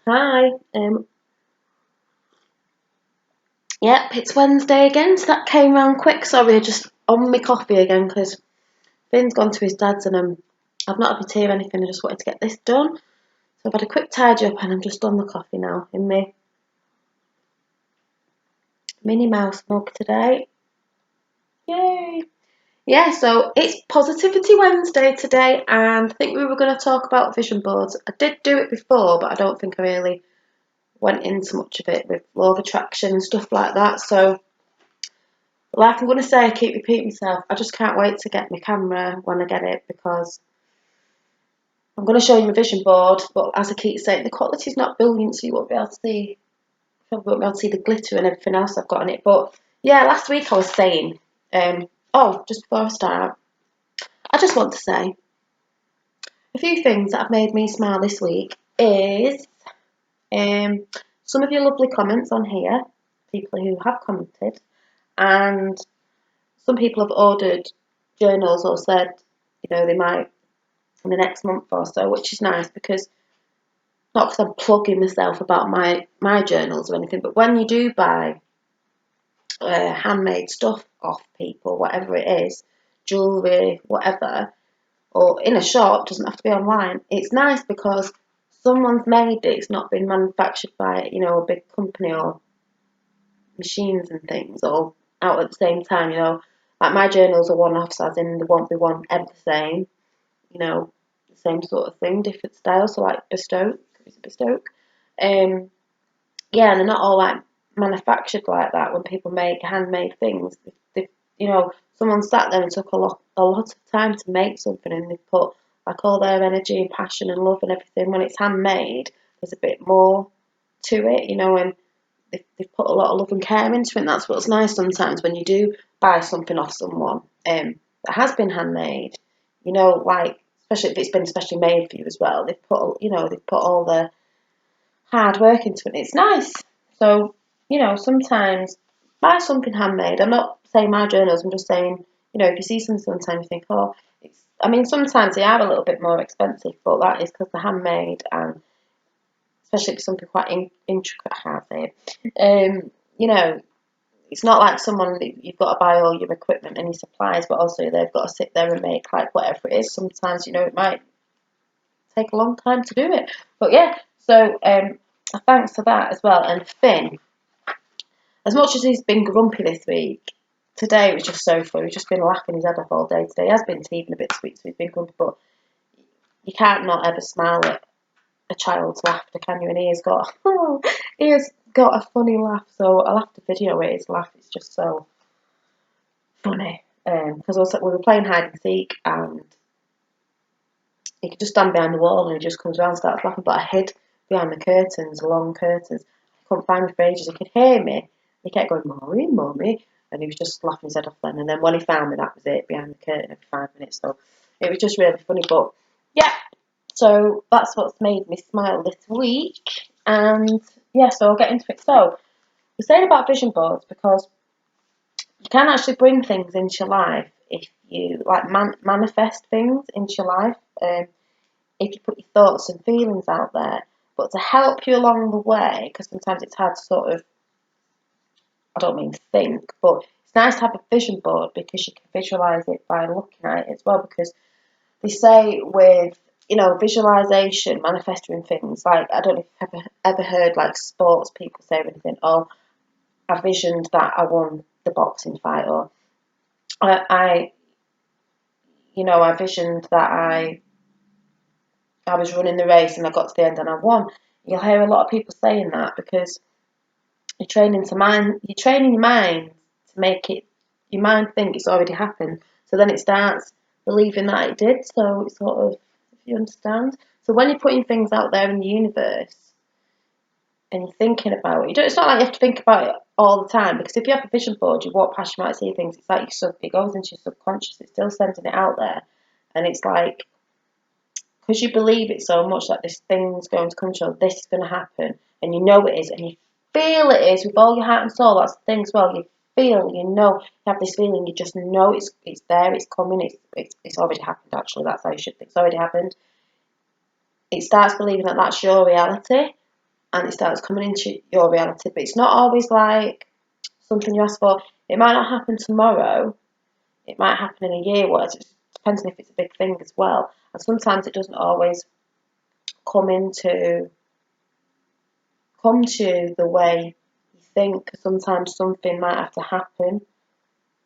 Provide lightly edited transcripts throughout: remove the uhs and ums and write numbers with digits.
Hi. Yep, it's Wednesday again, so that came round quick. Sorry, just on my coffee again because Finn's gone to his dad's and I've not had my tea or anything. I just wanted to get this done. So I've had a quick tidy up and I'm just on the coffee now in my Minnie Mouse mug today. Yay! Yeah, so it's Positivity Wednesday today, and I think we were going to talk about vision boards. I did do it before, but I don't think I really went into much of it with law of attraction and stuff like that. So like I'm going to say, I keep repeating myself. I just can't wait to get my camera when I get it because I'm going to show you my vision board. But as I keep saying, the quality's not brilliant, so you won't be able to see. You won't be able to see the glitter and everything else I've got on it. But yeah, last week I was saying. Just before I start, I just want to say a few things that have made me smile this week is some of your lovely comments on here, people who have commented, and some people have ordered journals or said, they might in the next month or so, which is nice because not because I'm plugging myself about my journals or anything, but when you do buy handmade stuff off people, whatever it is, jewellery, whatever, or in a shop, doesn't have to be online, it's nice because someone's made it, it's not been manufactured by, a big company or machines and things all out at the same time. Like my journals are one-offs, as in they won't be one ever the same, the same sort of thing, different styles, so like bespoke, is it bespoke? Um, yeah, and they're not all like manufactured like that. When people make handmade things, someone sat there and took a lot of time to make something, and they put like all their energy and passion and love and everything. When it's handmade, there's a bit more to it, and they've put a lot of love and care into it. And that's what's nice sometimes when you do buy something off someone that has been handmade. Like especially if it's been specially made for you as well. They've put all the hard work into it. It's nice. So sometimes buy something handmade. I'm not saying my journals. I'm just saying if you see something sometimes you think, oh, it's. I mean, sometimes they are a little bit more expensive, but that is because they're handmade and especially if it's something quite intricate, how I say it. It's not like someone that you've got to buy all your equipment and your supplies, but also they've got to sit there and make like whatever it is. Sometimes, it might take a long time to do it. But yeah, so thanks for that as well. And Finn, as much as he's been grumpy this week, today was just so funny. He's just been laughing his head off all day today. He has been teething a bit sweet, so he's been grumpy, but you can't not ever smile at a child's laughter, can you? And he has got a funny laugh, so I'll have to video it. His laugh is just so funny. Because we were playing hide and seek, and he could just stand behind the wall, and he just comes around and starts laughing. But I hid behind the curtains, the long curtains. I couldn't find me for ages. He could hear me. He kept going, "Mommy, mommy," and he was just laughing his head off then. And then when he found me, that was it, behind the curtain every 5 minutes. So it was just really funny. But yeah, so that's what's made me smile this week. And yeah, so I'll get into it. So we're saying about vision boards because you can actually bring things into your life if you like manifest things into your life. If you put your thoughts and feelings out there, but to help you along the way, because sometimes it's hard to sort of, I don't mean think, but it's nice to have a vision board because you can visualize it by looking at it as well. Because they say with visualization, manifesting things, like I don't know if you've ever heard like sports people say anything, oh, I visioned that I won the boxing fight, or I I visioned that I was running the race and I got to the end and I won. You'll hear a lot of people saying that because you're training your mind to make it, your mind think it's already happened. So then it starts believing that it did. So it's sort of, if you understand. So when you're putting things out there in the universe and you're thinking about it, it's not like you have to think about it all the time, because if you have a vision board, you walk past, you might see things. It's like it goes into your subconscious. It's still sending it out there, and it's like, because you believe it so much that this thing's going to come true, this is going to happen, and you know it is, and you feel it is with all your heart and soul. That's the thing as well. You feel, you have this feeling. You just know it's there, it's coming, it's already happened. Actually, that's how you should think. It's already happened. It starts believing that that's your reality, and it starts coming into your reality. But it's not always like something you ask for. It might not happen tomorrow. It might happen in a year. Well, it depends on if it's a big thing as well. And sometimes it doesn't always come to you the way you think. Sometimes something might have to happen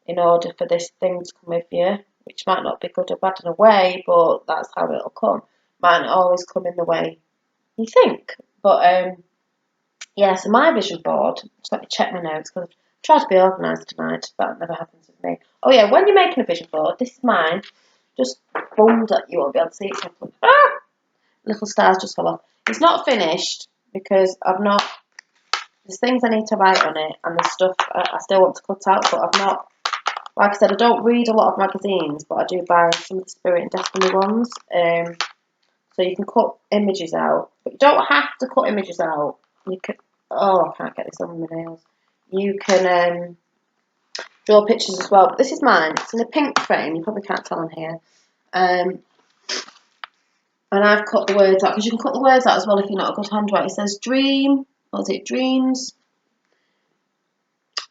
in order for this thing to come with you, which might not be good or bad in a way, but that's how it'll come. Might not always come in the way you think. But yeah, so my vision board, just let me check my notes because I've tried to be organised tonight. That never happens with me. Oh yeah, when you're making a vision board, this is mine. Just bummed that you won't be able to see it. Little stars just fell off. It's not finished because I've not. There's things I need to write on it, and there's stuff I still want to cut out, but I've not. Like I said, I don't read a lot of magazines, but I do buy some of the Spirit and Destiny ones. So you can cut images out, but you don't have to cut images out. You can. Oh, I can't get this on my nails. You can draw pictures as well. But this is mine. It's in a pink frame. You probably can't tell on here. And I've cut the words out because you can cut the words out as well if you're not a good handwriter. It says dream. What is it? Dreams.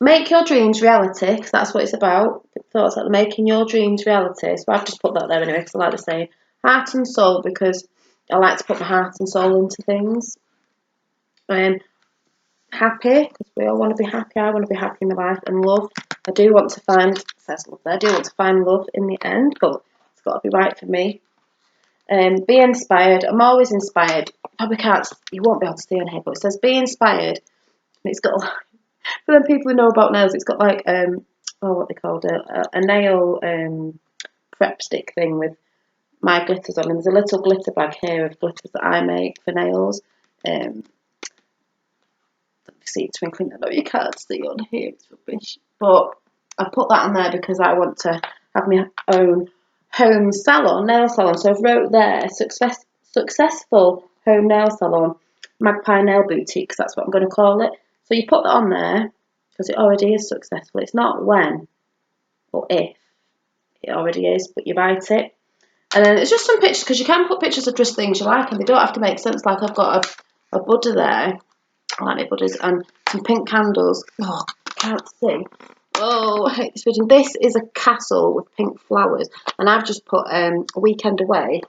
Make your dreams reality, because that's what it's about. Thoughts like making your dreams reality. So I've just put that there anyway, because I like to say heart and soul, because I like to put my heart and soul into things. Happy, because we all want to be happy. I want to be happy in my life. And love. I do want to find, it says love there, I do want to find love in the end, but it's got to be right for me. Be inspired. I'm always inspired. Probably can't, you won't be able to see on here, but it says be inspired. And it's got, for them people who know about nails, it's got like, what they called it, a nail prep stick thing with my glitters on. And there's a little glitter bag here of glitters that I make for nails. See it twinkling. I know you can't see on here, it's rubbish. But I put that on there because I want to have my own home salon, nail salon. So I've wrote there, successful home nail salon, Magpie Nail Boutique, because that's what I'm going to call it. So you put that on there because it already is successful. It's not when or if, it already is, but you write it. And then it's just some pictures, because you can put pictures of just things you like and they don't have to make sense. Like I've got a Buddha there. I like my Buddhas, and some pink candles. Oh, I can't see. Oh, I hate this vision. This is a castle with pink flowers, and I've just put a weekend away.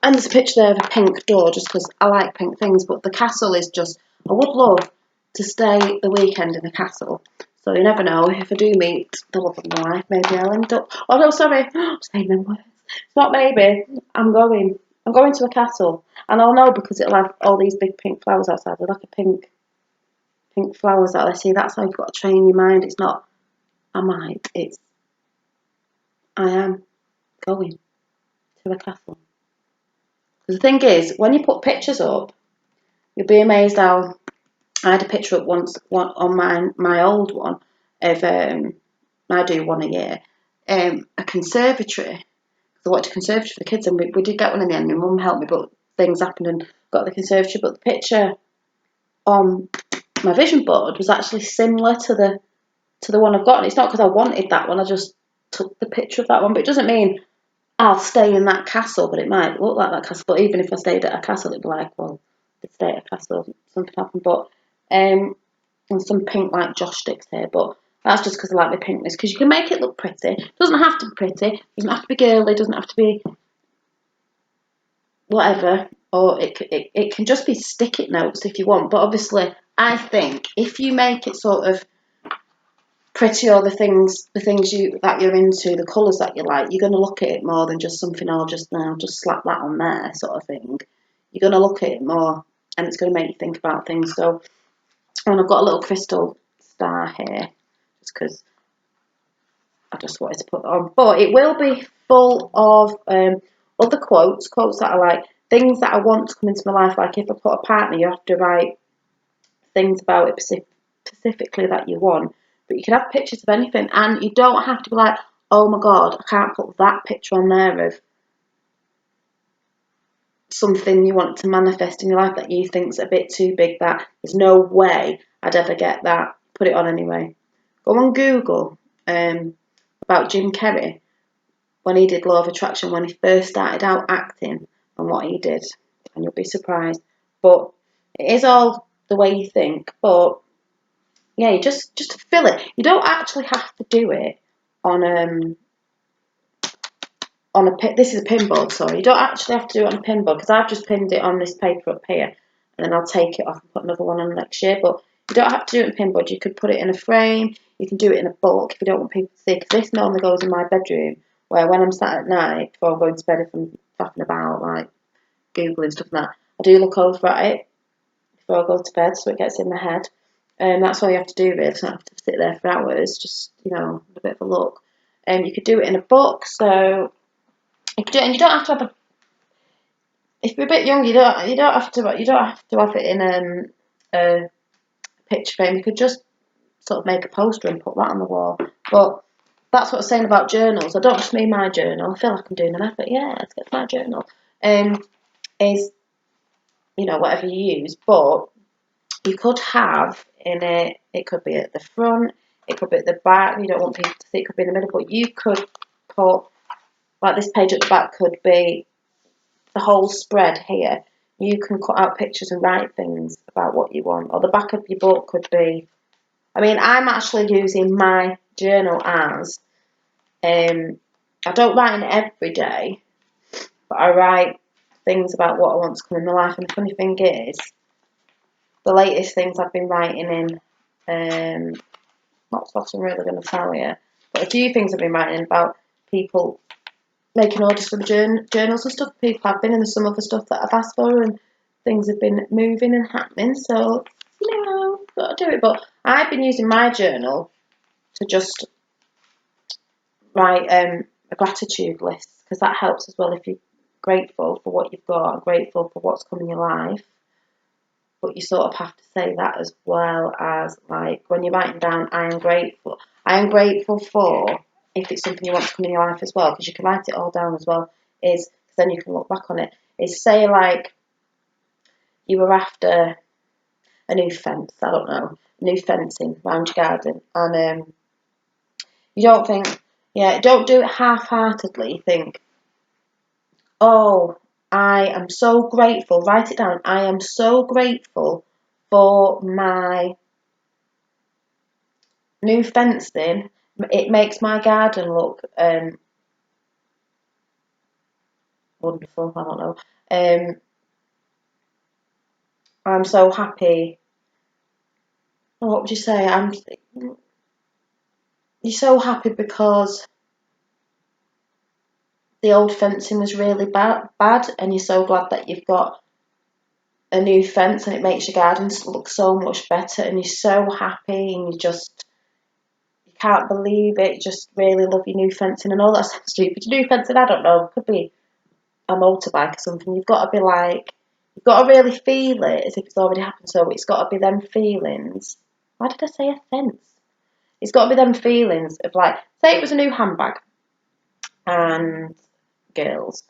And there's a picture there of a pink door, just because I like pink things. But the castle is just, I would love to stay the weekend in the castle. So you never know, if I do meet the love of my life, maybe I'll end up. Oh no, sorry, I'm saying them words. It's not maybe. I'm going. I'm going to a castle, and I'll know because it'll have all these big pink flowers outside. They're like a pink flowers out there. See, that's how you've got to train your mind. It's not, I might. It's, I am going to a castle. Because the thing is, when you put pictures up, you'll be amazed how I had a picture up once on my old one of I do one a year, a conservatory. I watched a conservatory for the kids, and we did get one in the end. My mum helped me, but things happened and got the conservatory. But the picture on my vision board was actually similar to the one I've got. And it's not because I wanted that one. I just took the picture of that one. But it doesn't mean I'll stay in that castle. But it might look like that castle. But even if I stayed at a castle, it'd be like, well, I'd stay at a castle. Something happened. But and some pink like Josh sticks here. But that's just because I like the pinkness. Because you can make it look pretty. It doesn't have to be pretty. It doesn't have to be girly. It doesn't have to be whatever. Or it can just be stick-it notes if you want. But obviously, I think if you make it sort of pretty, or the things that you're into, the colours that you like, you're going to look at it more than just something I'll just slap that on there sort of thing. You're going to look at it more, and it's going to make you think about things. So, and I've got a little crystal star here, just because I just wanted to put that on. But it will be full of other quotes that I like, things that I want to come into my life. Like if I put a partner, you have to write things about it specifically that you want. But you can have pictures of anything, and you don't have to be like, oh my god, I can't put that picture on there of something you want to manifest in your life that you think's a bit too big, that there's no way I'd ever get that. Put it on anyway. Go on Google about Jim Carrey when he did Law of Attraction, when he first started out acting, and what he did, and you'll be surprised. But It is all the way you think, but yeah, you just fill it. You don't actually have to do it on on a this is a pinboard, sorry. You don't actually have to do it on a pinboard because I've just pinned it on this paper up here, and then I'll take it off and put another one on next year. But you don't have to do it in pinboard. You could put it in a frame. You can do it in a book if you don't want people to see. Because this normally goes in my bedroom, where when I'm sat at night before I'm going to bed, if I'm faffing about like googling stuff like that, I do look over at it before I go to bed, so it gets in my head. And that's all you have to do, really. You don't have to sit there for hours. Just a bit of a look. You could do it in a book, so you could do it, and you don't have to have a. If you're a bit young, you don't have to have it in a picture frame. You could just sort of make a poster and put that on the wall. But that's what I was saying about journals. I don't just mean my journal. I feel like I'm doing an effort. Yeah, let's get my journal. Is whatever you use, but you could have in it. It could be at the front. It could be at the back. You don't want people to see. It could be in the middle. But you could put like this page at the back could be the whole spread here. You can cut out pictures and write things about what you want. Or the back of your book could be. I mean, I'm actually using my journal as. I don't write in it every day, but I write things about what I want to come in my life. And the funny thing is, the latest things I've been writing in, not stuff I'm really going to tell you, but a few things I've been writing about people making orders for the journals and stuff. People have been, and there's some other stuff that I've asked for, and things have been moving and happening. So, got to do it. But I've been using my journal to just write a gratitude list because that helps as well if you're grateful for what you've got, grateful for what's come in your life. But you sort of have to say that as well as like when you're writing down, I am grateful. I am grateful for, if it's something you want to come in your life as well, because you can write it all down as well, is because then you can look back on it. Is say like you were after a new fence, I don't know, new fencing around your garden, and you don't think, don't do it half-heartedly. Think, oh, I am so grateful. Write it down. I am so grateful for my new fencing. It makes my garden look wonderful. I don't know. I'm so happy. Oh, what would you say? You're so happy because the old fencing was really bad, and you're so glad that you've got a new fence, and it makes your garden look so much better, and you're so happy, and you can't believe it. You just really love your new fencing, and all that sounds stupid. Your new fencing, I don't know, it could be a motorbike or something. You've got to be like, you've got to really feel it as if it's already happened. So it's got to be them feelings. Why did I say a fence? It's got to be them feelings of like, say it was a new handbag, and girls,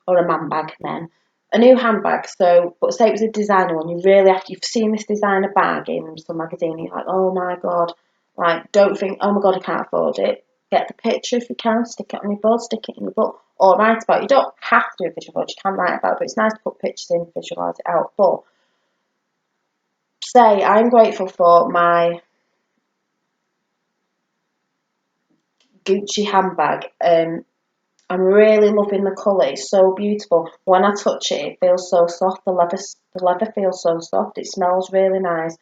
or a man bag, men. A new handbag, so, but say it was a designer one, you really have to, you've seen this designer bag in some magazine, and you're like, oh my god, like, don't think, oh my god, I can't afford it. Get the picture if you can, stick it on your board, stick it in your book, or write about it. You don't have to do a visual board, you can write about it, but it's nice to put pictures in, visualise it out. But say, I'm grateful for my Gucci handbag. I'm really loving the colour. It's so beautiful. When I touch it, it feels so soft. The leather feels so soft. It smells really nice.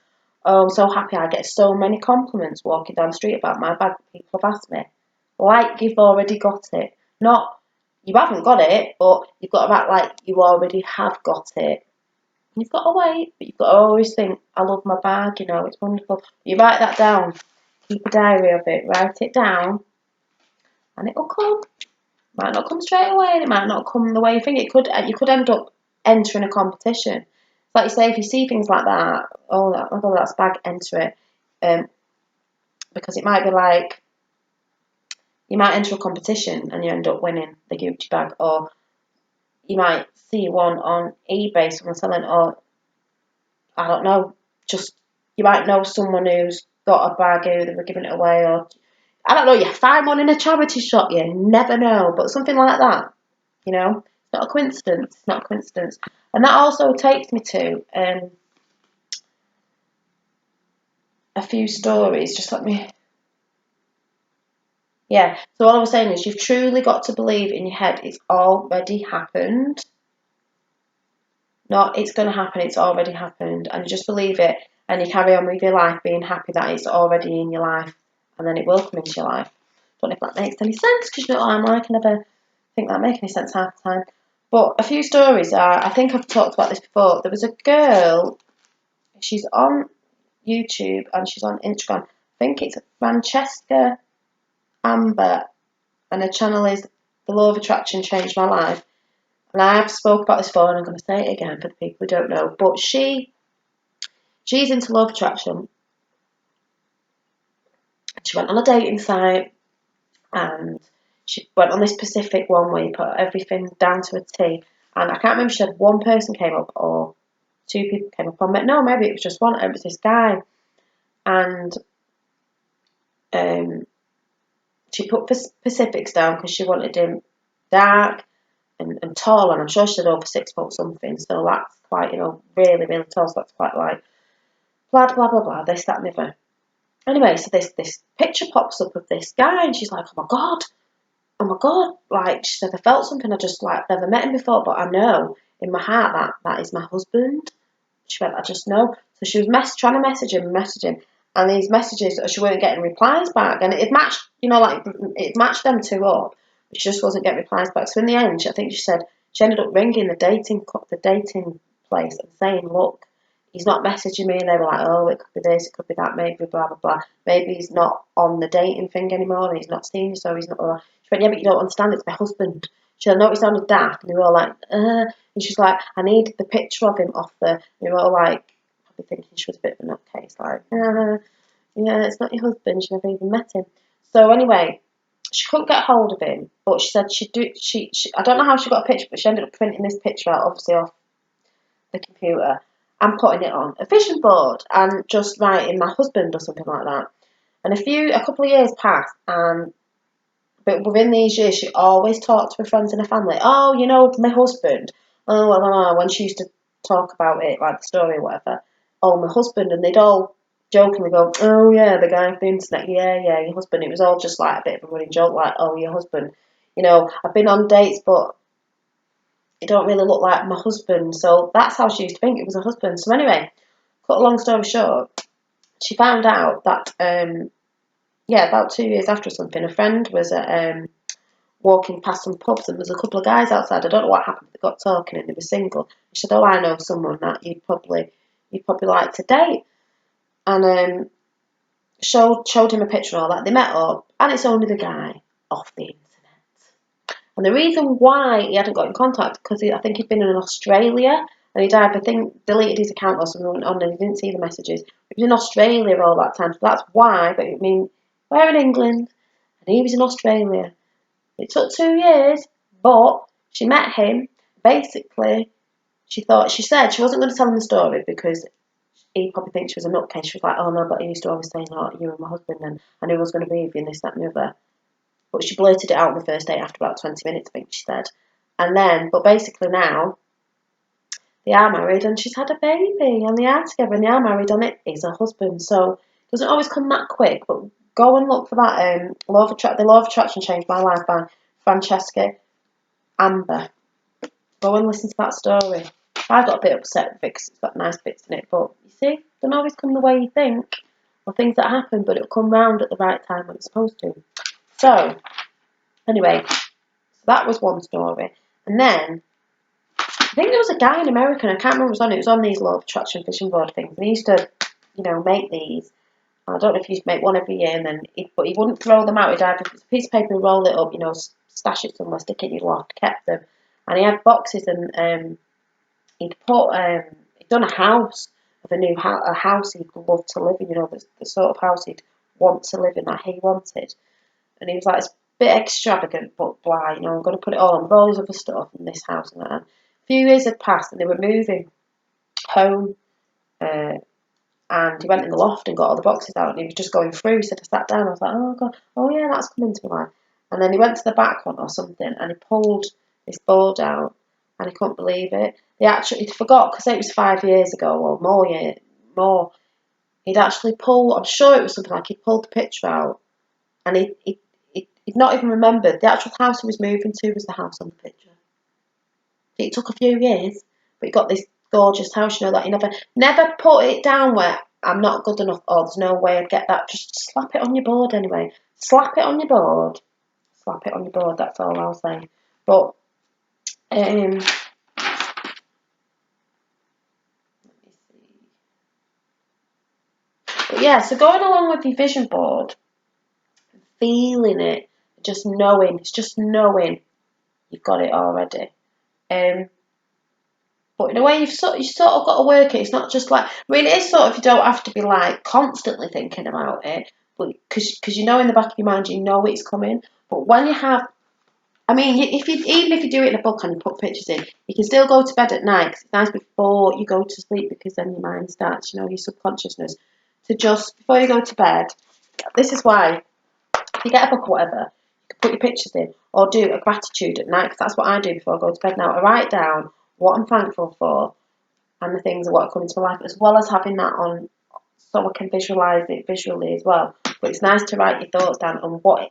Oh, I'm so happy. I get so many compliments walking down the street about my bag. People have asked me, like you've already got it. Not you haven't got it, but you've got to act like you already have got it. You've got to wait, but you've got to always think, I love my bag. It's wonderful. You write that down. Keep a diary of it. Write it down, and it will come. Might not come straight away, and it might not come the way you think. You could end up entering a competition. Like you say, if you see things like that, that's bag, enter it. Because it might be like you might enter a competition and you end up winning the Gucci bag, or you might see one on eBay, someone selling, or I don't know, just you might know someone who's got a bag who they were giving it away, or I don't know, you find one in a charity shop, you never know, but something like that, It's not a coincidence. It's not a coincidence. And that also takes me to a few stories. Just let me. Yeah. So all I was saying is, you've truly got to believe in your head it's already happened. Not it's going to happen. It's already happened, and you just believe it, and you carry on with your life, being happy that it's already in your life, and then it will come into your life. Don't know if that makes any sense, because you know what I'm like. I never think that makes any sense half the time. But a few stories are. I think I've talked about this before. There was a girl. She's on YouTube and she's on Instagram. I think it's Francesca Amber, and her channel is The Law of Attraction Changed My Life. And I've spoke about this before, and I'm going to say it again for the people who don't know. But she's into law of attraction. She went on a dating site, and she went on this specific one where you put everything down to a T. And I can't remember if she had one person came up or two people came up on me. No, maybe it was just one. It was this guy, and she put specifics down because she wanted him dark and tall, and I'm sure she said over 6 foot something. So that's quite, really, really tall. So that's quite like blah blah blah blah. This, that, and the other. Anyway, so this picture pops up of this guy, and she's like, oh my god, like she said, I felt something. I just like never met him before, but I know in my heart that is my husband. She went, I just know. So she was trying to message him, and these messages, she weren't getting replies back, and it matched, it matched them two up, but she just wasn't getting replies back. So in the end, I think she said she ended up ringing the dating place and saying, look, he's not messaging me, and they were like, oh, it could be this, it could be that, maybe blah blah blah, maybe he's not on the dating thing anymore, and he's not seeing you, so he's not. She went, yeah, but you don't understand, it's my husband. She said, no, it sounded daft, and they were all like, and she's like, I need the picture of him off the. They were all like, probably thinking she was a bit of a nutcase, like, yeah, it's not your husband, she never even met him. So anyway, she couldn't get hold of him, but she said she'd do. She I don't know how she got a picture, but she ended up printing this picture out, obviously off the computer, and putting it on a vision board and just writing my husband or something like that. And a couple of years passed, and but within these years, she always talked to her friends and her family. Oh, my husband. Oh, well, when she used to talk about it, like the story or whatever. Oh, my husband, and they'd all jokingly go, oh yeah, the guy off the internet. Yeah, your husband. It was all just like a bit of a running joke, like, oh, your husband. I've been on dates, but it don't really look like my husband. So that's how she used to think it was her husband. So anyway, cut a long story short, she found out that about 2 years after something, a friend was walking past some pubs, and there's a couple of guys outside. I don't know what happened. They got talking, and they were single. She said, "Oh, I know someone that you'd probably like to date," and showed him a picture and all that. They met up, and it's only the guy off the internet. And the reason why he hadn't got in contact, because I think he'd been in Australia, and he'd either deleted his account or something on, and he didn't see the messages. He was in Australia all that time, so that's why. But I mean, we're in England, and he was in Australia. It took 2 years, but she met him. Basically, she said she wasn't going to tell him the story because he probably thinks she was a nutcase. She was like, oh no, but he used to always say, oh, you were my husband, and I knew I was going to be with you, and this, that, and the other. But she blurted it out on the first date after about 20 minutes, I think she said. But basically now, they are married, and she's had a baby, and they are together, and they are married, and it is her husband. So it doesn't always come that quick, but go and look for that. The Law of Attraction Changed My Life by Francesca Amber. Go and listen to that story. I got a bit upset with it because it's got nice bits in it, but you see, it doesn't always come the way you think, or things that happen, but it'll come round at the right time when it's supposed to. So, anyway, that was one story. And then, I think there was a guy in America, and I can't remember what it was on these Law of Attraction vision board things, and he used to, make these. I don't know if he used to make one every year, but he wouldn't throw them out. He'd either a piece of paper, roll it up, stash it somewhere, stick it in your loft, kept them. And he had boxes, and he'd done a house of a house he'd love to live in, the sort of house he'd want to live in, that he wanted. And he was like, it's a bit extravagant, but blah, I'm going to put it all on with all this other stuff in this house and that. A few years had passed, and they were moving home, and he went in the loft and got all the boxes out, and he was just going through. He said, I sat down, I was like, oh God, oh yeah, that's come into my life. And then he went to the back one or something, and he pulled this board out, and he couldn't believe it. They actually forgot, because it was 5 years ago or more. He'd actually pulled, I'm sure it was something like he pulled the picture out, and he'd not even remembered the actual house he was moving to was the house on the picture. It took a few years, but he got this gorgeous house, that he never put it down where I'm not good enough, or there's no way I'd get that. Just slap it on your board anyway. Slap it on your board. Slap it on your board, that's all I'll say. But, let me see. But yeah, so going along with your vision board, feeling it, just knowing, it's just knowing you've got it already. But in a way, you sort of got to work it. It's not just like, it is sort of, you don't have to be like constantly thinking about it, but because in the back of your mind, it's coming. But when you have, even if you do it in a book and you put pictures in, you can still go to bed at night, because it's nice before you go to sleep, because then your mind starts, your subconsciousness, to just, before you go to bed, this is why, if you get a book or whatever, you can put your pictures in, or do a gratitude at night, because that's what I do before I go to bed now. I write down what I'm thankful for, and the things that what come into my life, as well as having that on, so I can visualise it visually as well. But it's nice to write your thoughts down on what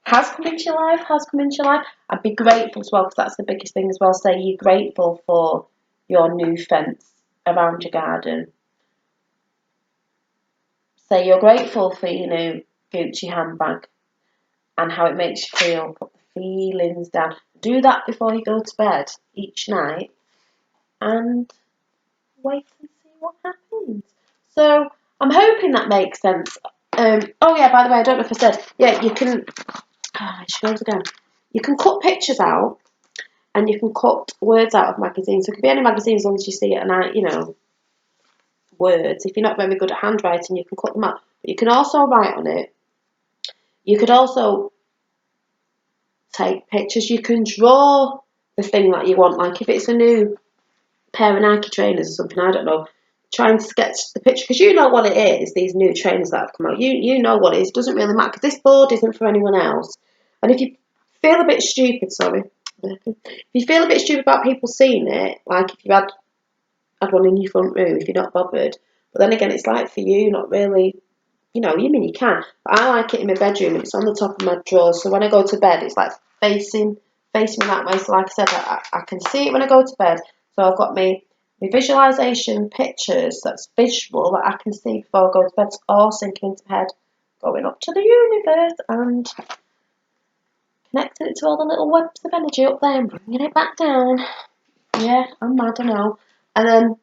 has come into your life, and be grateful as well, because that's the biggest thing as well. Say you're grateful for your new fence around your garden. Say you're grateful for your new Gucci handbag and how it makes you feel. Put the feelings down. Do that before you go to bed each night, and wait and see what happens. So I'm hoping that makes sense. Oh yeah, by the way, I don't know if I said, yeah, you can, again. You can cut pictures out, and you can cut words out of magazines. So it could be any magazine, as long as you see it, and words. If you're not very good at handwriting, you can cut them out. But you can also write on it. You could also take pictures. You can draw the thing that you want. Like if it's a new pair of Nike trainers or something, I don't know, try and sketch the picture, because you know what it is, these new trainers that have come out. You know what it is. It doesn't really matter, because this board isn't for anyone else. And if you feel a bit stupid, if you feel a bit stupid about people seeing it, like if you had one in your front room, if you're not bothered, but then again, it's like for you, not really, you can. But I like it in my bedroom, and it's on the top of my drawers, so when I go to bed, it's like facing me that way. So like I said, I can see it when I go to bed. So I've got my visualisation pictures, that's visual, that I can see before I go to bed. It's all sinking into my head, going up to the universe, and connecting it to all the little webs of energy up there and bringing it back down. Yeah, I'm mad, I know. And then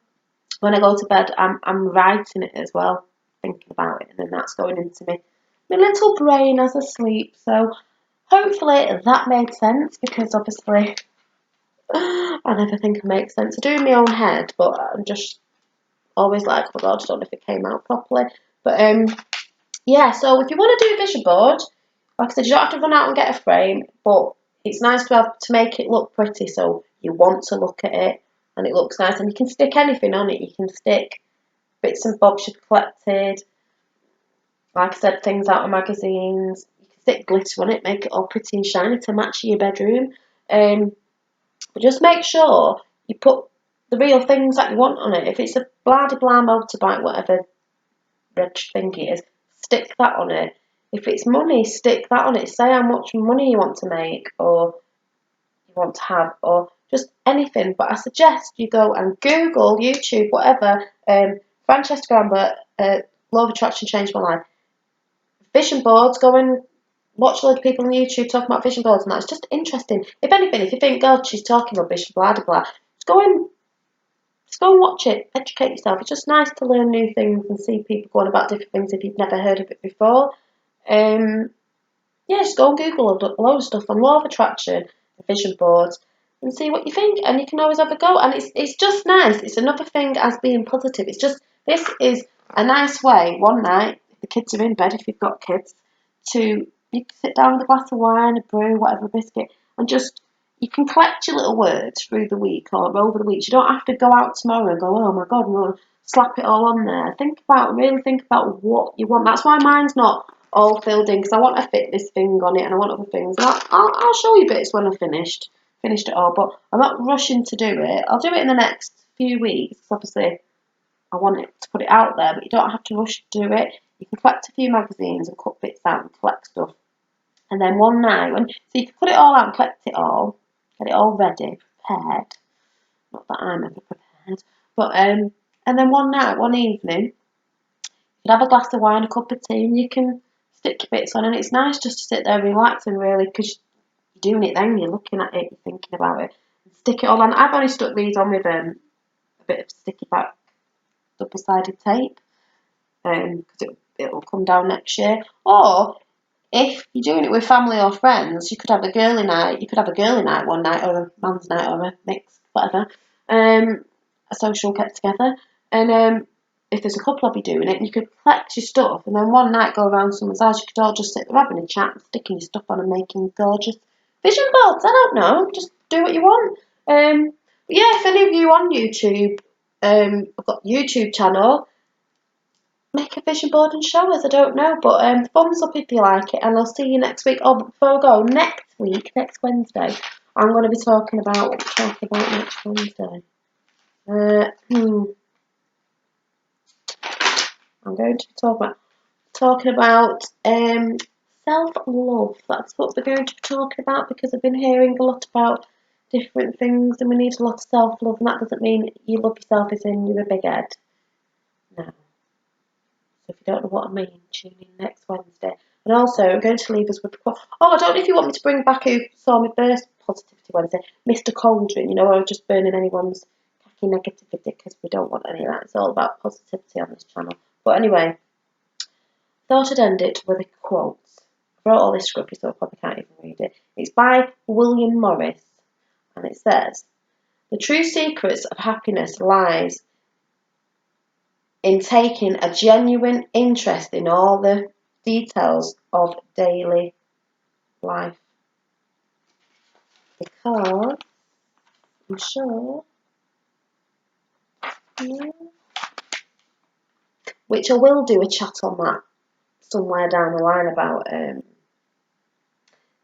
when I go to bed, I'm writing it as well, thinking about it, and then that's going into my little brain as I sleep. So hopefully that made sense, because obviously I never think it makes sense. I do in my own head, but I'm just always like, oh God, I don't know if it came out properly. But yeah, so if you want to do a vision board, like I said, you don't have to run out and get a frame, but it's nice to make it look pretty, so you want to look at it and it looks nice, and you can stick anything on it. You can stick bits and bobs you've collected, like I said, things out of magazines. You can stick glitter on it, make it all pretty and shiny to match your bedroom. But just make sure you put the real things that you want on it. If it's a blah-de-blah motorbike, whatever red thing it is, stick that on it. If it's money, stick that on it. Say how much money you want to make, or you want to have, or just anything. But I suggest you go and Google, YouTube, whatever, Francesca Amber, Law of Attraction Changed My Life. Vision boards, go and watch a lot of people on YouTube talking about vision boards, and that's just interesting. If anything, if you think, God, she's talking rubbish, blah, blah, blah, just go and watch it, educate yourself. It's just nice to learn new things and see people going about different things if you've never heard of it before. Yeah, just go and Google a load of stuff on law of attraction, vision boards, and see what you think. And you can always have a go. And it's just nice. It's another thing as being positive. It's just, this is a nice way, one night, if the kids are in bed, if you've got kids, you can sit down with a glass of wine, a brew, whatever, a biscuit, and just, you can collect your little words through the week or over the week. You don't have to go out tomorrow and go, oh my God, no, slap it all on there. Really think about what you want. That's why mine's not all filled in, because I want a fitness thing on it, and I want other things. And I'll show you bits when I've finished. finished it all, but I'm not rushing to do it. I'll do it in the next few weeks. Obviously, I want it to put it out there, but you don't have to rush to do it. You can collect a few magazines and cut bits out and collect stuff. And then one night, so you can put it all out and collect it all, get it all ready, prepared. Not that I'm ever prepared, but and then one night, one evening, you can have a glass of wine, a cup of tea, and you can stick your bits on. And it's nice just to sit there and relax and really, because you're doing it then, you're looking at it, you're thinking about it. And stick it all on. I've only stuck these on with a bit of sticky back double-sided tape, because it'll come down next year. Or if you're doing it with family or friends, you could have a girly night. You could have a girly night one night, or a man's night, or a mix, whatever. A social get together, and if there's a couple of you doing it, you could collect your stuff, and then one night go around someone's house. You could all just sit there having a chat, sticking your stuff on, and making gorgeous vision boards. I don't know, just do what you want. But yeah, if any of you on YouTube, I've got a YouTube channel. Make a vision board and show us. I don't know, but thumbs up if you like it, and I'll see you next week. Oh, before I go, next Wednesday, I'm going to be talking about what we're talking about next Wednesday. I'm going to be talking about self-love. That's what we're going to be talking about, because I've been hearing a lot about different things, and we need a lot of self-love, and that doesn't mean you love yourself as in you're a big head. No. So if you don't know what I mean, tune in next Wednesday. And also, I'm going to leave us with... Oh, I don't know if you want me to bring back who saw me first Positivity Wednesday. Mr. Cauldron, you know, I was just burning anyone's khaki negativity, because we don't want any of that. It's all about positivity on this channel. But anyway, thought I'd end it with a quote. I wrote all this scruffy, so I probably can't even read it. It's by William Morris, and it says, "The true secret of happiness lies in taking a genuine interest in all the details of daily life." Because I'm sure, which I will do a chat on that somewhere down the line about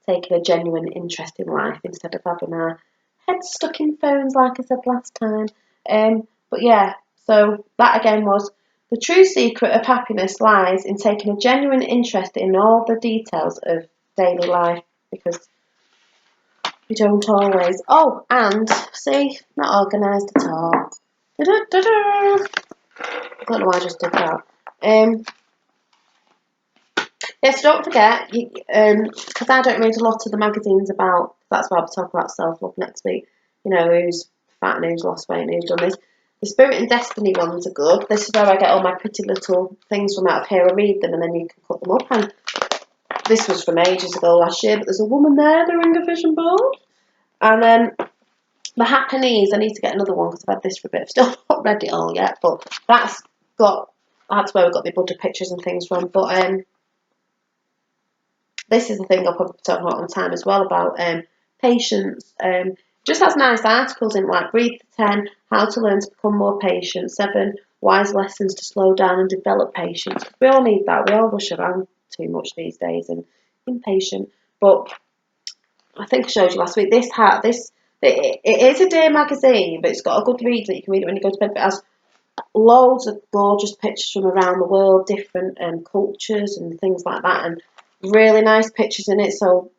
taking a genuine interest in life instead of having our heads stuck in phones, like I said last time. But yeah, so that again was, the true secret of happiness lies in taking a genuine interest in all the details of daily life, because we don't always. Oh, and see, not organised at all. I don't know why I just did that. Yes, don't forget, because I don't read a lot of the magazines about, that's why I'll be talking about self-love next week, you know, who's fat and who's lost weight and who's done this. The Spirit and Destiny ones are good. This is where I get all my pretty little things from out of here. I read them and then you can cut them up. And this was from ages ago last year, but there's a woman there doing a vision board. And then the Happiness, I need to get another one because I've had this for a bit. I've still not read it all yet, but that's where we got the Buddha pictures and things from. But this is the thing I'll probably talk about on time as well, about patience. Just has nice articles in, like Breathe to 10, How to Learn to Become More Patient, 7 Wise Lessons to Slow Down and Develop Patience. We all need that. We all rush around too much these days and impatient. But I think I showed you last week, it is a day magazine, but it's got a good read that you can read it when you go to bed. But it has loads of gorgeous pictures from around the world, different cultures and things like that, and really nice pictures in it. So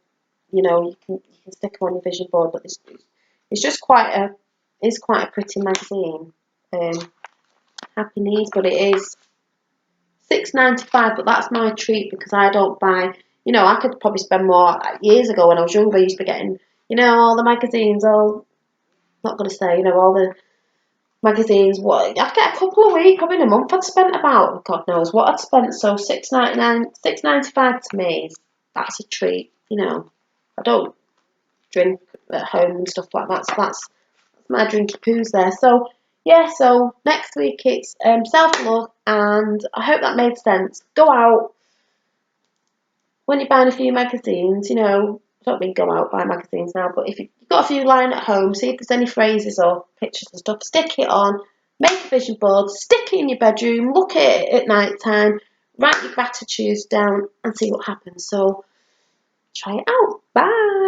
you know you can stick them on your vision board. But it's just quite a pretty magazine. Happy Needs, but it is $6.95. But that's my treat because I don't buy. You know, I could probably spend more. Years ago when I was younger, I used to be getting, you know, all the magazines. Not going to say, you know, all the magazines. What I'd get a couple a week, probably in a month. I'd spent about God knows what I'd spent. So $6.95 to me, that's a treat. You know, I don't drink at home and stuff like that. So that's my drinky poos there. So yeah, so next week it's self-love, and I hope that made sense. Go out when you're buying a few magazines, you know, I don't mean go out buy magazines now, but if you've got a few lying at home, see if there's any phrases or pictures and stuff, stick it on, make a vision board, stick it in your bedroom, look at it at night time, write your gratitudes down and see what happens. So try it out. Bye.